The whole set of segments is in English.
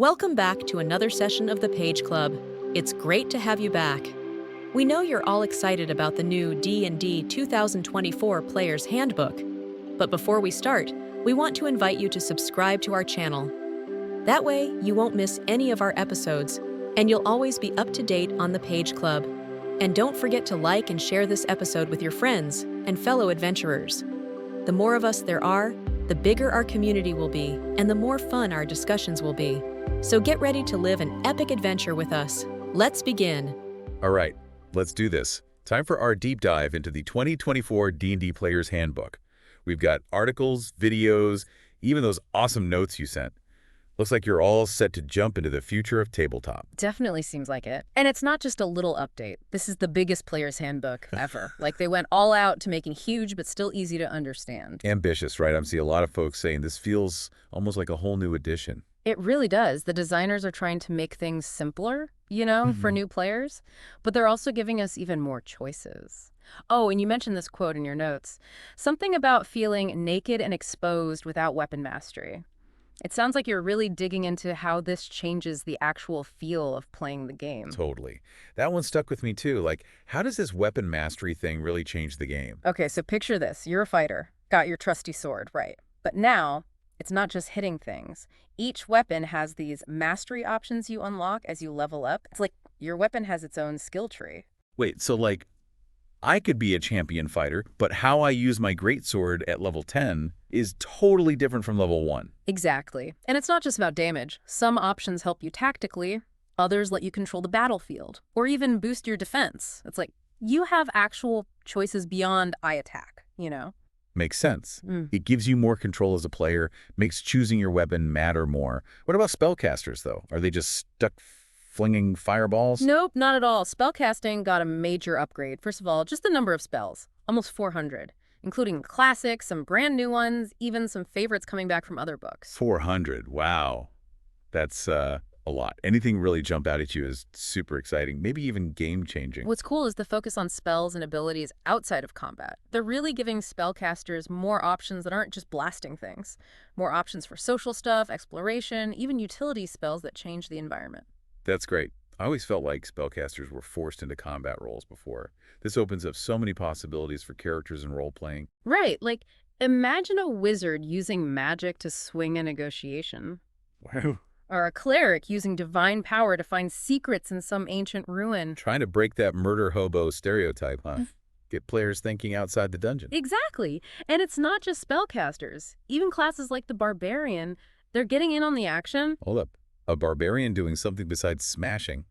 Welcome back to another session of the Page Club. It's great to have you back. We know you're all excited about the new D&D 2024 Player's Handbook. But before we start, we want to invite you to subscribe to our channel. That way, you won't miss any of our episodes, and you'll always be up to date on the Page Club. And don't forget to like and share this episode with your friends and fellow adventurers. The more of us there are, the bigger our community will be, and the more fun our discussions will be. So get ready to live an epic adventure with us. Let's begin. All right, let's do this. Time for our deep dive into the 2024 D&D Player's Handbook. We've got articles, videos, even those awesome notes you sent. Looks like you're all set to jump into the future of tabletop. Definitely seems like it. And it's not just a little update. This is the biggest player's handbook ever. Like, they went all out to making huge but still easy to understand. Ambitious, right? I'm seeing a lot of folks saying this feels almost like a whole new edition. It really does. The designers are trying to make things simpler, for new players, but they're also giving us even more choices. Oh, and you mentioned this quote in your notes. Something about feeling naked and exposed without weapon mastery. It sounds like you're really digging into how this changes the actual feel of playing the game. Totally. That one stuck with me too. Like, how does this weapon mastery thing really change the game? Okay, so picture this. You're a fighter. Got your trusty sword, right? But now, it's not just hitting things. Each weapon has these mastery options you unlock as you level up. It's like your weapon has its own skill tree. Wait, so like, I could be a champion fighter, but how I use my greatsword at level 10 is totally different from level 1. Exactly. And it's not just about damage. Some options help you tactically, others let you control the battlefield, or even boost your defense. It's like you have actual choices beyond I attack, Makes sense. It gives you more control as a player, makes choosing your weapon matter more. What about spellcasters, though? Are they just stuck flinging fireballs? Nope, not at all. Spellcasting got a major upgrade. First of all, just the number of spells, almost 400, including classics, some brand new ones, even some favorites coming back from other books. 400, wow. That's a lot. Anything really jump out at you is super exciting, maybe even game-changing. What's cool is the focus on spells and abilities outside of combat. They're really giving spellcasters more options that aren't just blasting things. More options for social stuff, exploration, even utility spells that change the environment. That's great. I always felt like spellcasters were forced into combat roles before. This opens up so many possibilities for characters and role-playing. Right, like, imagine a wizard using magic to swing a negotiation. Wow. Or a cleric using divine power to find secrets in some ancient ruin. Trying to break that murder hobo stereotype, huh? Get players thinking outside the dungeon. Exactly. And it's not just spellcasters. Even classes like the barbarian, they're getting in on the action. Hold up. A barbarian doing something besides smashing.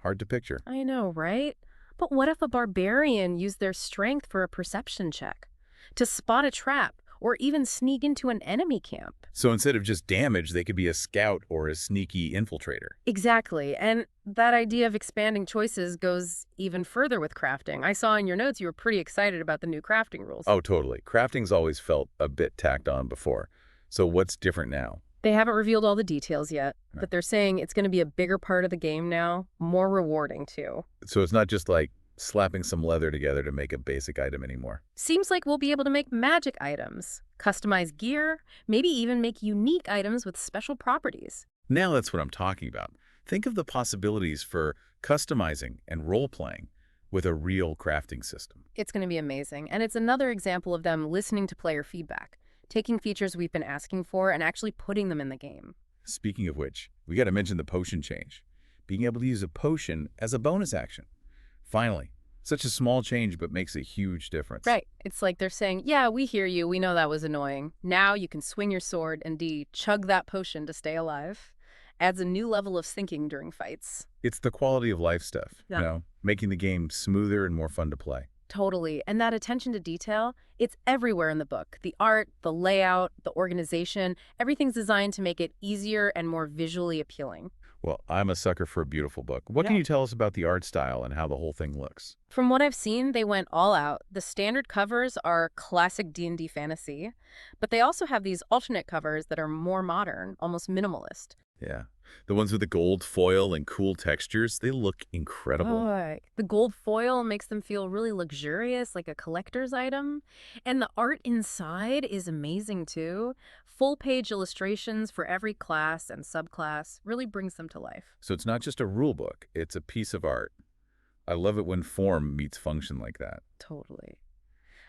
Hard to picture. I know, right? But what if a barbarian used their strength for a perception check? To spot a trap, or even sneak into an enemy camp? So instead of just damage, they could be a scout or a sneaky infiltrator. Exactly. And that idea of expanding choices goes even further with crafting. I saw in your notes you were pretty excited about the new crafting rules. Oh, totally. Crafting's always felt a bit tacked on before. So what's different now? They haven't revealed all the details yet, but they're saying it's going to be a bigger part of the game now, more rewarding too. So it's not just like slapping some leather together to make a basic item anymore. Seems like we'll be able to make magic items, customize gear, maybe even make unique items with special properties. Now that's what I'm talking about. Think of the possibilities for customizing and role-playing with a real crafting system. It's going to be amazing, and it's another example of them listening to player feedback, taking features we've been asking for and actually putting them in the game. Speaking of which, we got to mention the potion change. Being able to use a potion as a bonus action. Finally, such a small change but makes a huge difference. Right. It's like they're saying, yeah, we hear you. We know that was annoying. Now you can swing your sword and chug that potion to stay alive. Adds a new level of thinking during fights. It's the quality of life stuff, making the game smoother and more fun to play. Totally. And that attention to detail, it's everywhere in the book. The art, the layout, the organization, everything's designed to make it easier and more visually appealing. Well, I'm a sucker for a beautiful book. What can you tell us about the art style and how the whole thing looks? From what I've seen, they went all out. The standard covers are classic D&D fantasy, but they also have these alternate covers that are more modern, almost minimalist. Yeah. The ones with the gold foil and cool textures, they look incredible. Oh, the gold foil makes them feel really luxurious, like a collector's item. And the art inside is amazing too. Full-page illustrations for every class and subclass really brings them to life. So it's not just a rule book, it's a piece of art. I love it when form meets function like that. Totally.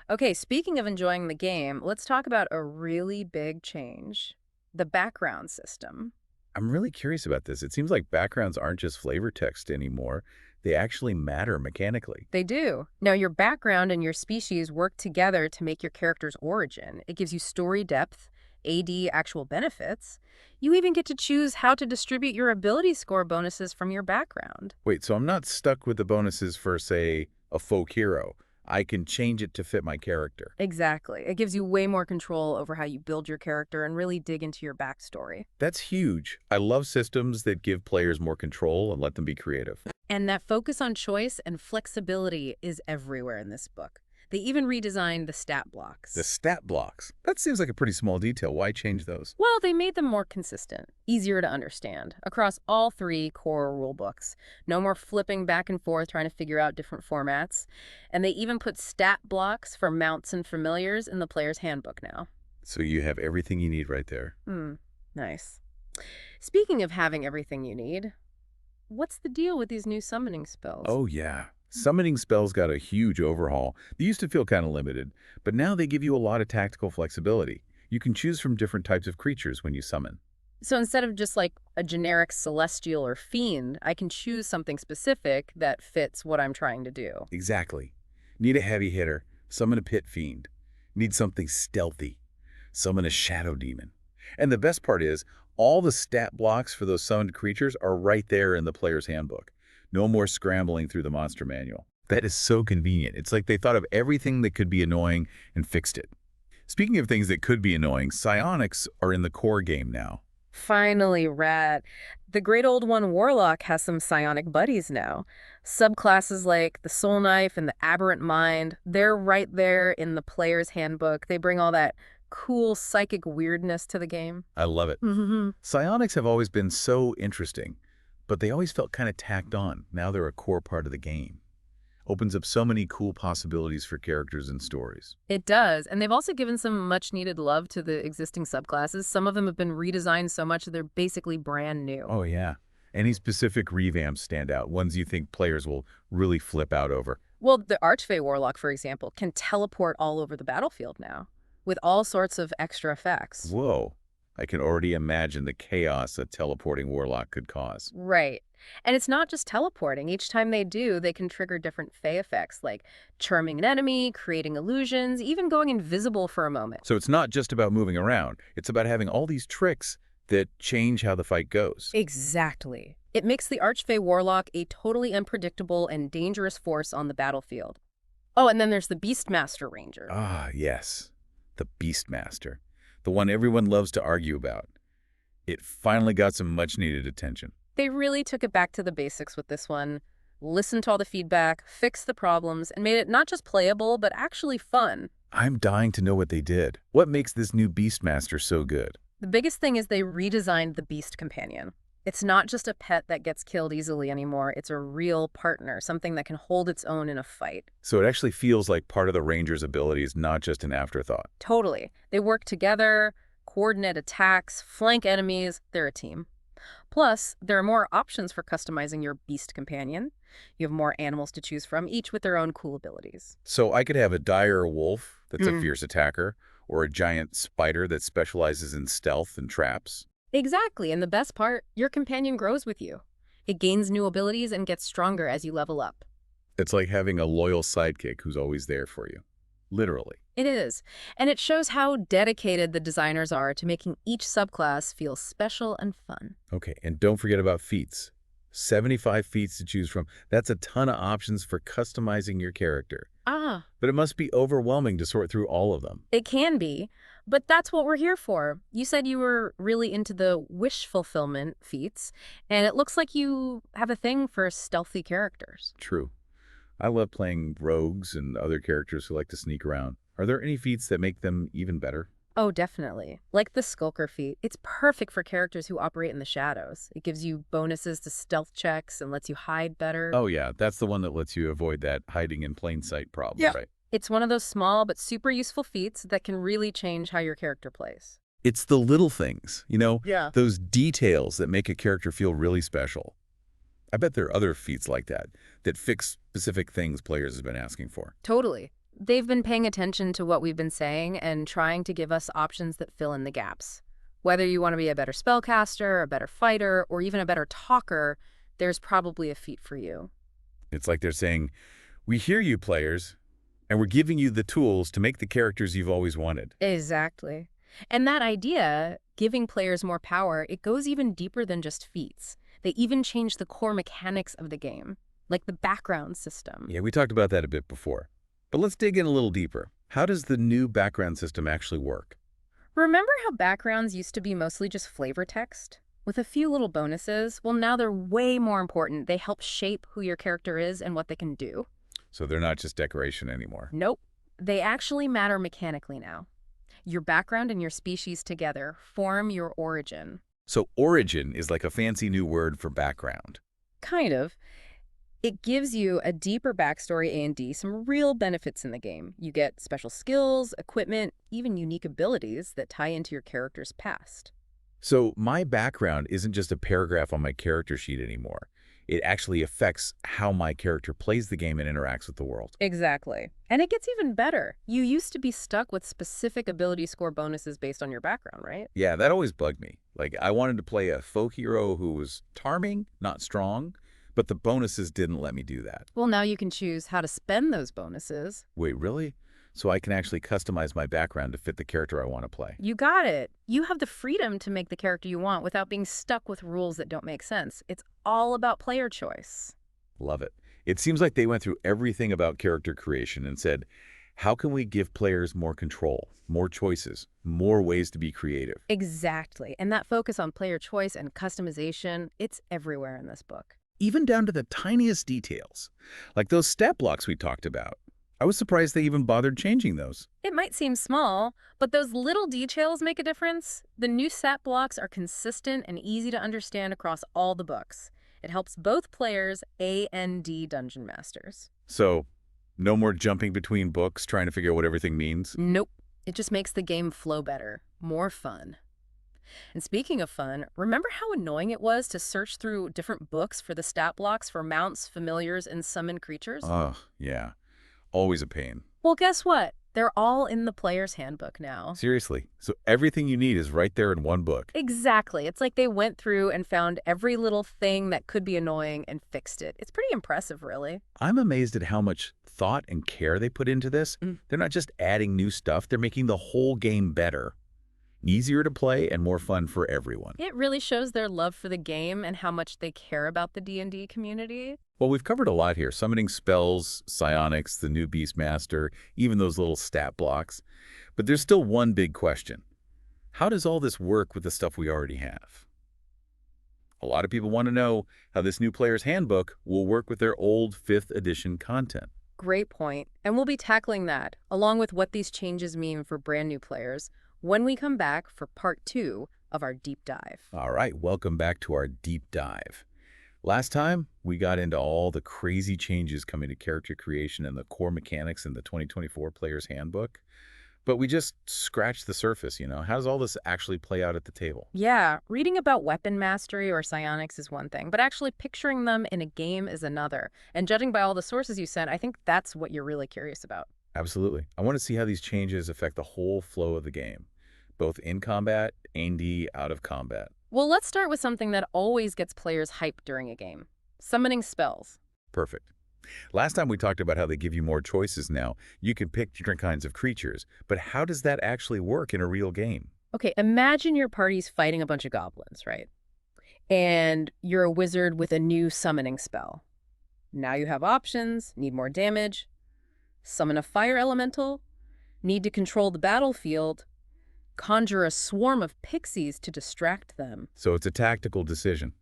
Okay, speaking of enjoying the game, let's talk about a really big change. The background system. I'm really curious about this. It seems like backgrounds aren't just flavor text anymore. They actually matter mechanically. They do. Now, your background and your species work together to make your character's origin. It gives you story depth, AD actual benefits. You even get to choose how to distribute your ability score bonuses from your background. Wait, so I'm not stuck with the bonuses for, say, a folk hero. I can change it to fit my character. Exactly. It gives you way more control over how you build your character and really dig into your backstory. That's huge. I love systems that give players more control and let them be creative. And that focus on choice and flexibility is everywhere in this book. They even redesigned the stat blocks. The stat blocks. That seems like a pretty small detail. Why change those? Well, they made them more consistent, easier to understand, across all 3 core rulebooks. No more flipping back and forth trying to figure out different formats. And they even put stat blocks for mounts and familiars in the player's handbook now. So you have everything you need right there. Nice. Speaking of having everything you need, what's the deal with these new summoning spells? Oh, yeah. Summoning spells got a huge overhaul. They used to feel kind of limited, but now they give you a lot of tactical flexibility. You can choose from different types of creatures when you summon. So instead of just like a generic celestial or fiend, I can choose something specific that fits what I'm trying to do. Exactly. Need a heavy hitter, summon a pit fiend. Need something stealthy, summon a shadow demon. And the best part is, all the stat blocks for those summoned creatures are right there in the player's handbook. No more scrambling through the monster manual. That is so convenient. It's like they thought of everything that could be annoying and fixed it. Speaking of things that could be annoying, psionics are in the core game now. Finally, Rat. The Great Old One Warlock has some psionic buddies now. Subclasses like the Soul Knife and the Aberrant Mind, they're right there in the player's handbook. They bring all that cool psychic weirdness to the game. I love it. Psionics have always been so interesting, but they always felt kind of tacked on. Now they're a core part of the game. Opens up so many cool possibilities for characters and stories. It does, and they've also given some much-needed love to the existing subclasses. Some of them have been redesigned so much that they're basically brand new. Oh, yeah. Any specific revamps stand out, ones you think players will really flip out over? Well, the Archfey Warlock, for example, can teleport all over the battlefield now, with all sorts of extra effects. Whoa. I can already imagine the chaos a teleporting warlock could cause. Right. And it's not just teleporting. Each time they do, they can trigger different Fey effects, like charming an enemy, creating illusions, even going invisible for a moment. So it's not just about moving around. It's about having all these tricks that change how the fight goes. Exactly. It makes the Archfey Warlock a totally unpredictable and dangerous force on the battlefield. Oh, and then there's the Beastmaster Ranger. Ah, yes. The Beastmaster. The one everyone loves to argue about. It finally got some much-needed attention. They really took it back to the basics with this one. Listened to all the feedback, fixed the problems, and made it not just playable, but actually fun. I'm dying to know what they did. What makes this new Beastmaster so good? The biggest thing is they redesigned the Beast Companion. It's not just a pet that gets killed easily anymore. It's a real partner, something that can hold its own in a fight. So it actually feels like part of the Ranger's abilities, not just an afterthought. Totally. They work together, coordinate attacks, flank enemies. They're a team. Plus, there are more options for customizing your Beast Companion. You have more animals to choose from, each with their own cool abilities. So I could have a dire wolf that's a fierce attacker, or a giant spider that specializes in stealth and traps. Exactly, and the best part, your companion grows with you. It gains new abilities and gets stronger as you level up. It's like having a loyal sidekick who's always there for you. Literally. It is, and it shows how dedicated the designers are to making each subclass feel special and fun. Okay, and don't forget about feats. 75 feats to choose from. That's a ton of options for customizing your character. Ah, But it must be overwhelming to sort through all of them. it can be, but that's what we're here for. You said you were really into the wish fulfillment feats, and it looks like you have a thing for stealthy characters. True. I love playing rogues and other characters who like to sneak around. Are there any feats that make them even better? Oh, definitely. Like the Skulker feat, it's perfect for characters who operate in the shadows. It gives you bonuses to stealth checks and lets you hide better. Oh yeah, that's the one that lets you avoid that hiding in plain sight problem, Yeah. right? It's one of those small but super useful feats that can really change how your character plays. It's the little things, Yeah. those details that make a character feel really special. I bet there are other feats like that fix specific things players have been asking for. Totally. They've been paying attention to what we've been saying and trying to give us options that fill in the gaps. Whether you want to be a better spellcaster, a better fighter, or even a better talker, there's probably a feat for you. It's like they're saying, we hear you players, and we're giving you the tools to make the characters you've always wanted. Exactly. And that idea, giving players more power, it goes even deeper than just feats. They even change the core mechanics of the game, like the background system. Yeah, we talked about that a bit before. But let's dig in a little deeper. How does the new background system actually work? Remember how backgrounds used to be mostly just flavor text? With a few little bonuses, well, now they're way more important. They help shape who your character is and what they can do. So they're not just decoration anymore. Nope. They actually matter mechanically now. Your background and your species together form your origin. So origin is like a fancy new word for background. Kind of. It gives you a deeper backstory and some real benefits in the game. You get special skills, equipment, even unique abilities that tie into your character's past. So my background isn't just a paragraph on my character sheet anymore. It actually affects how my character plays the game and interacts with the world. Exactly. And it gets even better. You used to be stuck with specific ability score bonuses based on your background, right? Yeah, that always bugged me. Like, I wanted to play a folk hero who was charming, not strong, but the bonuses didn't let me do that. Well, now you can choose how to spend those bonuses. Wait, really? So I can actually customize my background to fit the character I want to play. You got it. You have the freedom to make the character you want without being stuck with rules that don't make sense. It's all about player choice. Love it. It seems like they went through everything about character creation and said, how can we give players more control, more choices, more ways to be creative? Exactly. And that focus on player choice and customization, it's everywhere in this book. Even down to the tiniest details, like those stat blocks we talked about. I was surprised they even bothered changing those. It might seem small, but those little details make a difference. The new stat blocks are consistent and easy to understand across all the books. It helps both players and dungeon masters. So, no more jumping between books trying to figure out what everything means? Nope. It just makes the game flow better, more fun. And speaking of fun, remember how annoying it was to search through different books for the stat blocks for mounts, familiars, and summoned creatures? Oh, yeah. Always a pain. Well, guess what? They're all in the player's handbook now. Seriously. So everything you need is right there in one book. Exactly. It's like they went through and found every little thing that could be annoying and fixed it. It's pretty impressive, really. I'm amazed at how much thought and care they put into this. They're not just adding new stuff, they're making the whole game better. Easier to play and more fun for everyone. It really shows their love for the game and how much they care about the D&D community. Well, we've covered a lot here. Summoning spells, psionics, the new Beastmaster, even those little stat blocks. But there's still one big question. How does all this work with the stuff we already have? A lot of people want to know how this new player's handbook will work with their old 5th edition content. Great point. And we'll be tackling that, along with what these changes mean for brand new players, when we come back for part 2 of our deep dive. All right, welcome back to our deep dive. Last time, we got into all the crazy changes coming to character creation and the core mechanics in the 2024 Player's Handbook. But we just scratched the surface, How does all this actually play out at the table? Yeah, reading about weapon mastery or psionics is one thing, but actually picturing them in a game is another. And judging by all the sources you sent, I think that's what you're really curious about. Absolutely. I want to see how these changes affect the whole flow of the game, both in combat and out of combat. Well, let's start with something that always gets players hyped during a game. Summoning spells. Perfect. Last time we talked about how they give you more choices now. You can pick different kinds of creatures, but how does that actually work in a real game? Okay, imagine your party's fighting a bunch of goblins, right? And you're a wizard with a new summoning spell. Now you have options, need more damage, summon a fire elemental, need to control the battlefield, conjure a swarm of pixies to distract them. So it's a tactical decision.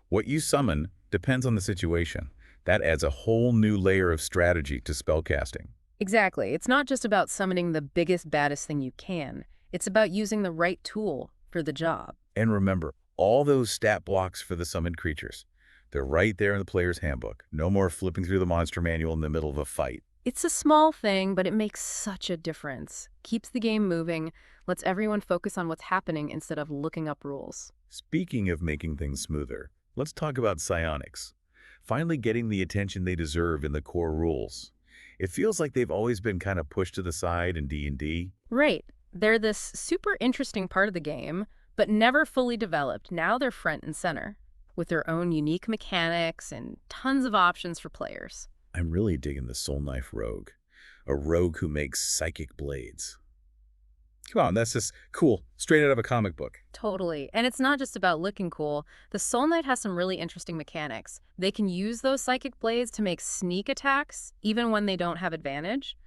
What you summon depends on the situation. That adds a whole new layer of strategy to spellcasting. Exactly. It's not just about summoning the biggest, baddest thing you can. It's about using the right tool for the job. And remember, all those stat blocks for the summoned creatures. They're right there in the player's handbook. No more flipping through the monster manual in the middle of a fight. It's a small thing, but it makes such a difference. Keeps the game moving, lets everyone focus on what's happening instead of looking up rules. Speaking of making things smoother, let's talk about psionics. Finally getting the attention they deserve in the core rules. It feels like they've always been kind of pushed to the side in D&D. Right. They're this super interesting part of the game, but never fully developed. Now they're front and center, with their own unique mechanics and tons of options for players. I'm really digging the Soul Knife Rogue. A rogue who makes psychic blades. Come on, that's just cool. Straight out of a comic book. Totally. And it's not just about looking cool. The Soul Knight has some really interesting mechanics. They can use those psychic blades to make sneak attacks, even when they don't have advantage.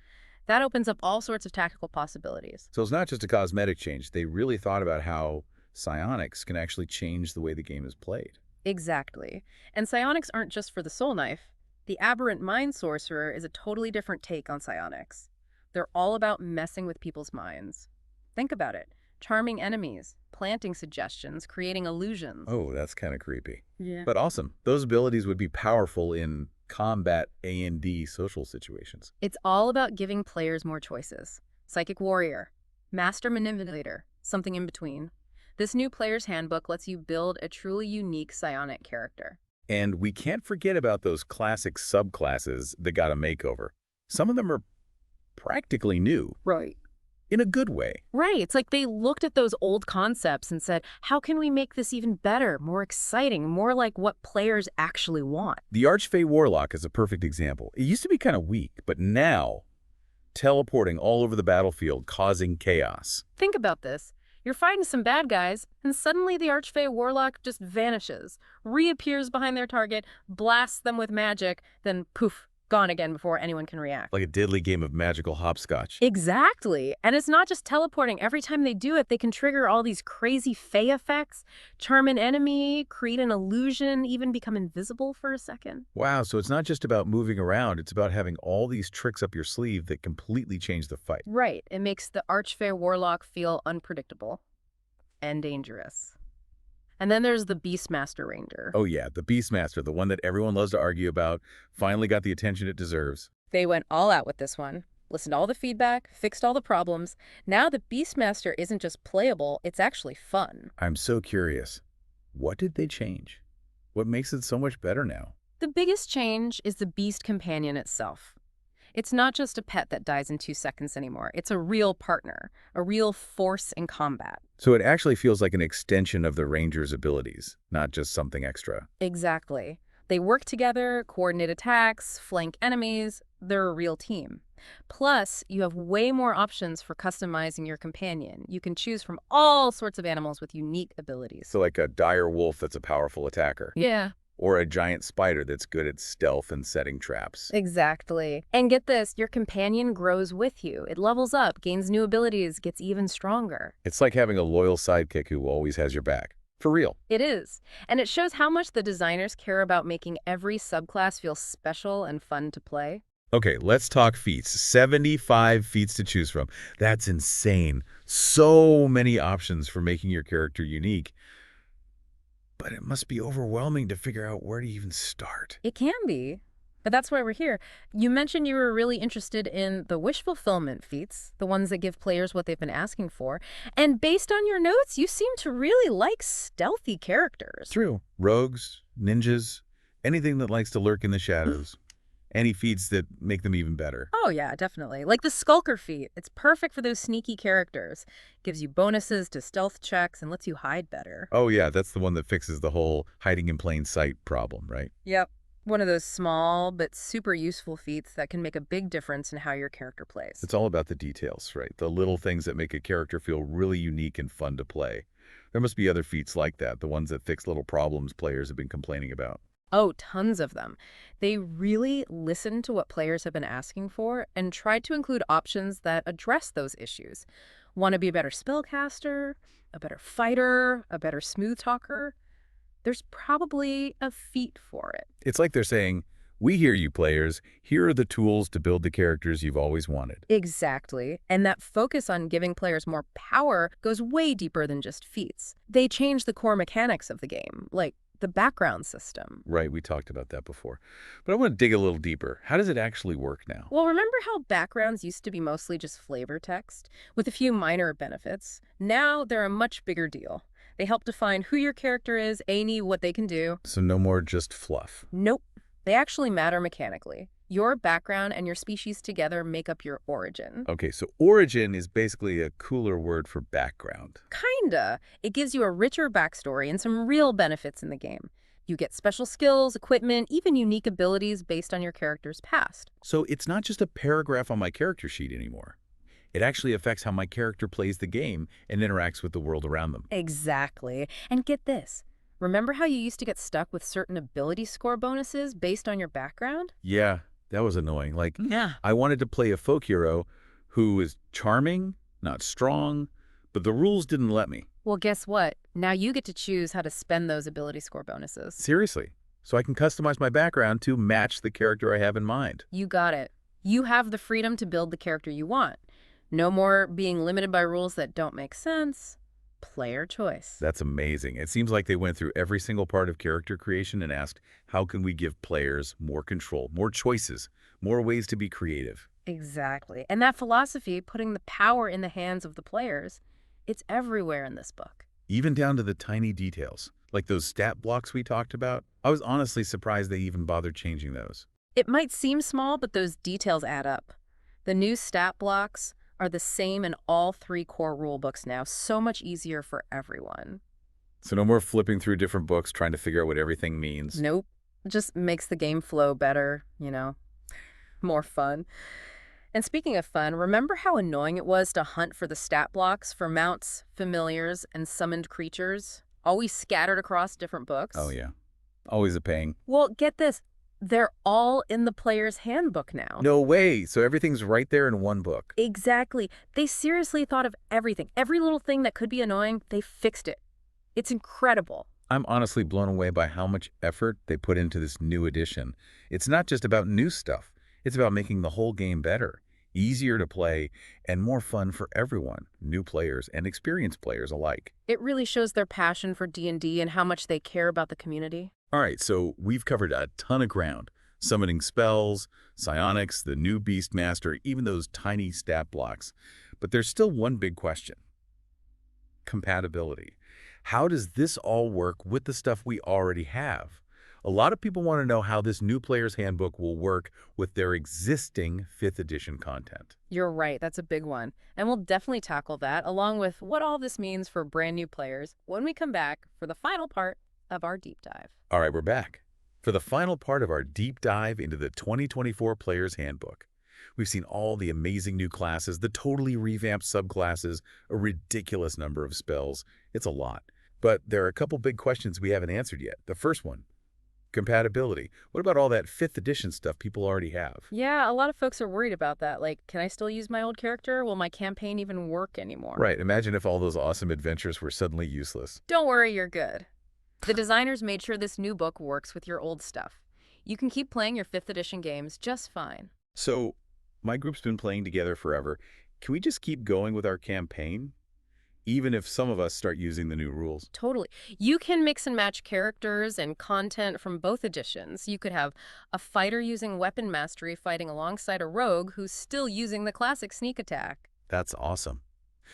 That opens up all sorts of tactical possibilities. So it's not just a cosmetic change. They really thought about how psionics can actually change the way the game is played. Exactly. And psionics aren't just for the Soul Knife. The Aberrant Mind Sorcerer is a totally different take on psionics. They're all about messing with people's minds. Think about it. Charming enemies, planting suggestions, creating illusions. Oh, that's kind of creepy. Yeah. But awesome. Those abilities would be powerful in combat A&D social situations. It's all about giving players more choices. Psychic Warrior, Master Manipulator, something in between. This new player's handbook lets you build a truly unique psionic character. And we can't forget about those classic subclasses that got a makeover. Some of them are practically new. Right. In a good way. Right. It's like they looked at those old concepts and said, how can we make this even better, more exciting, more like what players actually want? The Archfey Warlock is a perfect example. It used to be kind of weak, but now, teleporting all over the battlefield, causing chaos. Think about this. You're fighting some bad guys, and suddenly the Archfey Warlock just vanishes, reappears behind their target, blasts them with magic, then poof, gone again before anyone can react. Like a deadly game of magical hopscotch. Exactly. And it's not just teleporting. Every time they do it, they can trigger all these crazy fey effects, charm an enemy, create an illusion, even become invisible for a second. Wow, so it's not just about moving around, it's about having all these tricks up your sleeve that completely change the fight. Right. It makes the Archfey Warlock feel unpredictable and dangerous. And then there's the Beastmaster Ranger. Oh yeah, the Beastmaster, the one that everyone loves to argue about, finally got the attention it deserves. They went all out with this one. Listened to all the feedback, fixed all the problems. Now the Beastmaster isn't just playable, it's actually fun. I'm so curious. What did they change? What makes it so much better now? The biggest change is the Beast Companion itself. It's not just a pet that dies in 2 seconds anymore. It's a real partner, a real force in combat. So it actually feels like an extension of the Ranger's abilities, not just something extra. Exactly. They work together, coordinate attacks, flank enemies. They're a real team. Plus, you have way more options for customizing your companion. You can choose from all sorts of animals with unique abilities. So like a dire wolf that's a powerful attacker. Yeah. Or a giant spider that's good at stealth and setting traps. Exactly. And get this, your companion grows with you. It levels up, gains new abilities, gets even stronger. It's like having a loyal sidekick who always has your back. For real. It is. And it shows how much the designers care about making every subclass feel special and fun to play. Okay, let's talk feats. 75 feats to choose from. That's insane. So many options for making your character unique. But it must be overwhelming to figure out where to even start. It can be, but that's why we're here. You mentioned you were really interested in the wish fulfillment feats, the ones that give players what they've been asking for. And based on your notes, you seem to really like stealthy characters. True. Rogues, ninjas, anything that likes to lurk in the shadows. Any feats that make them even better. Oh yeah, definitely. Like the Skulker feat. It's perfect for those sneaky characters. Gives you bonuses to stealth checks and lets you hide better. Oh yeah, that's the one that fixes the whole hiding in plain sight problem, right? Yep. One of those small but super useful feats that can make a big difference in how your character plays. It's all about the details, right? The little things that make a character feel really unique and fun to play. There must be other feats like that, the ones that fix little problems players have been complaining about. Oh, tons of them. They really listen to what players have been asking for and try to include options that address those issues. Want to be a better spellcaster, a better fighter, a better smooth talker? There's probably a feat for it. It's like they're saying, We hear you, players. Here are the tools to build the characters you've always wanted. Exactly. And that focus on giving players more power goes way deeper than just feats. They change the core mechanics of the game, like the background system. Right, we talked about that before. But I want to dig a little deeper. How does it actually work now? Well, remember how backgrounds used to be mostly just flavor text, with a few minor benefits? Now they're a much bigger deal. They help define who your character is, what they can do. So no more just fluff. Nope. They actually matter mechanically. Your background and your species together make up your origin. Okay, so origin is basically a cooler word for background. Kinda. It gives you a richer backstory and some real benefits in the game. You get special skills, equipment, even unique abilities based on your character's past. So it's not just a paragraph on my character sheet anymore. It actually affects how my character plays the game and interacts with the world around them. Exactly. And get this. Remember how you used to get stuck with certain ability score bonuses based on your background? Yeah, that was annoying. Like, Yeah. I wanted to play a folk hero who is charming, not strong, but the rules didn't let me. Well, guess what? Now you get to choose how to spend those ability score bonuses. Seriously. So I can customize my background to match the character I have in mind. You got it. You have the freedom to build the character you want. No more being limited by rules that don't make sense. Player choice. That's amazing. It seems like they went through every single part of character creation and asked, how can we give players more control, more choices, more ways to be creative? Exactly. And that philosophy, putting the power in the hands of the players, it's everywhere in this book. Even down to the tiny details, like those stat blocks we talked about. I was honestly surprised they even bothered changing those. It might seem small, but those details add up. The new stat blocks are the same in all 3 core rulebooks now, so much easier for everyone. So no more flipping through different books trying to figure out what everything means. Nope. It just makes the game flow better, more fun. And speaking of fun, remember how annoying it was to hunt for the stat blocks for mounts, familiars, and summoned creatures, always scattered across different books? Oh, yeah. Always a pain. Well, get this. They're all in the player's handbook now. No way. So everything's right there in one book. Exactly. They seriously thought of everything. Every little thing that could be annoying, they fixed it. It's incredible. I'm honestly blown away by how much effort they put into this new edition. It's not just about new stuff. It's about making the whole game better, easier to play, and more fun for everyone, new players and experienced players alike. It really shows their passion for D&D and how much they care about the community. All right, so we've covered a ton of ground. Summoning spells, psionics, the new Beastmaster, even those tiny stat blocks. But there's still one big question. Compatibility. How does this all work with the stuff we already have? A lot of people want to know how this new player's handbook will work with their existing 5th edition content. You're right, that's a big one. And we'll definitely tackle that, along with what all this means for brand new players, when we come back for the final part of our deep dive. All right, we're back. For the final part of our deep dive into the 2024 Player's Handbook. We've seen all the amazing new classes, the totally revamped subclasses, a ridiculous number of spells. It's a lot. But there are a couple big questions we haven't answered yet. The first one, compatibility. What about all that 5th edition stuff people already have? Yeah, a lot of folks are worried about that. Like, can I still use my old character? Will my campaign even work anymore? Right, imagine if all those awesome adventures were suddenly useless. Don't worry, you're good. The designers made sure this new book works with your old stuff. You can keep playing your 5th edition games just fine. So, my group's been playing together forever. Can we just keep going with our campaign? Even if some of us start using the new rules. Totally. You can mix and match characters and content from both editions. You could have a fighter using weapon mastery fighting alongside a rogue who's still using the classic sneak attack. That's awesome.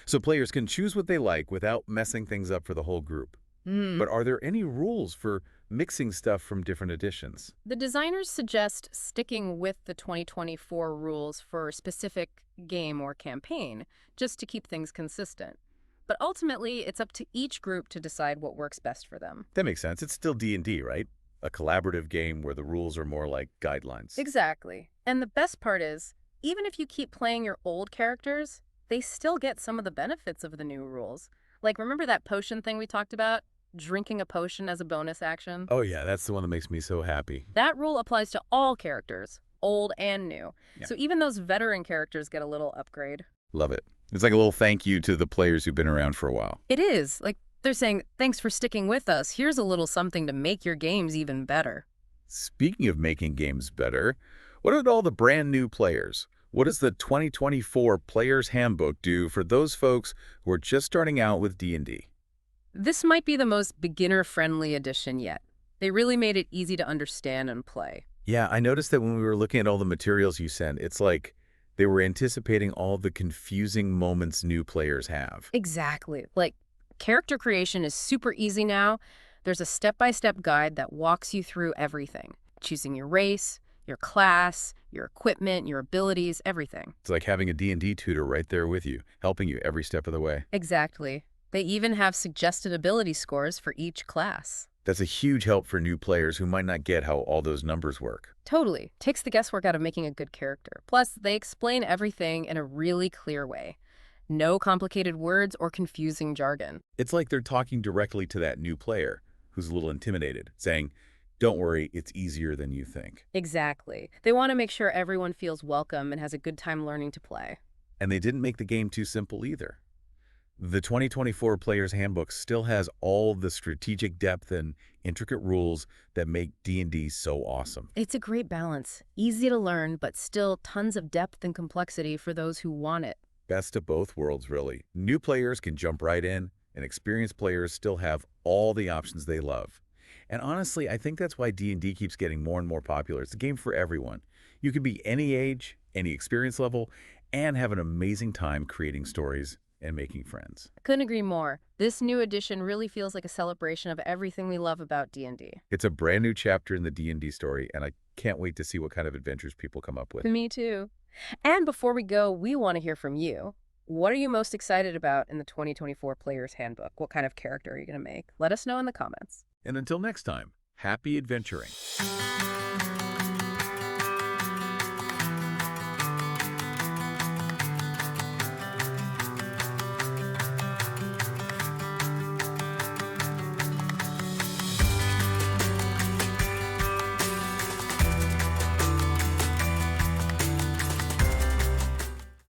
So players can choose what they like without messing things up for the whole group. But are there any rules for mixing stuff from different editions? The designers suggest sticking with the 2024 rules for a specific game or campaign, just to keep things consistent. But ultimately, it's up to each group to decide what works best for them. That makes sense. It's still D&D, right? A collaborative game where the rules are more like guidelines. Exactly. And the best part is, even if you keep playing your old characters, they still get some of the benefits of the new rules. Like, remember that potion thing we talked about? Drinking a potion as a bonus action? Oh yeah, that's the one that makes me so happy. That rule applies to all characters, old and new. Yeah. So even those veteran characters get a little upgrade. Love it. It's like a little thank you to the players who've been around for a while. It is. Like, they're saying, thanks for sticking with us. Here's a little something to make your games even better. Speaking of making games better, what about all the brand new players? What does the 2024 Player's Handbook do for those folks who are just starting out with D&D? This might be the most beginner-friendly edition yet. They really made it easy to understand and play. Yeah, I noticed that when we were looking at all the materials you sent, it's like they were anticipating all the confusing moments new players have. Exactly. Like, character creation is super easy now. There's a step-by-step guide that walks you through everything. Choosing your race, your class, your equipment, your abilities, everything. It's like having a D&D tutor right there with you, helping you every step of the way. Exactly. They even have suggested ability scores for each class. That's a huge help for new players who might not get how all those numbers work. Totally. Takes the guesswork out of making a good character. Plus, they explain everything in a really clear way. No complicated words or confusing jargon. It's like they're talking directly to that new player who's a little intimidated, saying, don't worry, it's easier than you think. Exactly. They want to make sure everyone feels welcome and has a good time learning to play. And they didn't make the game too simple either. The 2024 Player's Handbook still has all the strategic depth and intricate rules that make D&D so awesome. It's a great balance. Easy to learn, but still tons of depth and complexity for those who want it. Best of both worlds, really. New players can jump right in, and experienced players still have all the options they love. And honestly, I think that's why D&D keeps getting more and more popular. It's a game for everyone. You can be any age, any experience level, and have an amazing time creating stories and making friends. Couldn't agree more. This new edition really feels like a celebration of everything we love about D&D. It's a brand new chapter in the D&D story, and I can't wait to see what kind of adventures people come up with. Me too. And before we go, we want to hear from you. What are you most excited about in the 2024 Player's Handbook? What kind of character are you going to make? Let us know in the comments. And until next time, happy adventuring.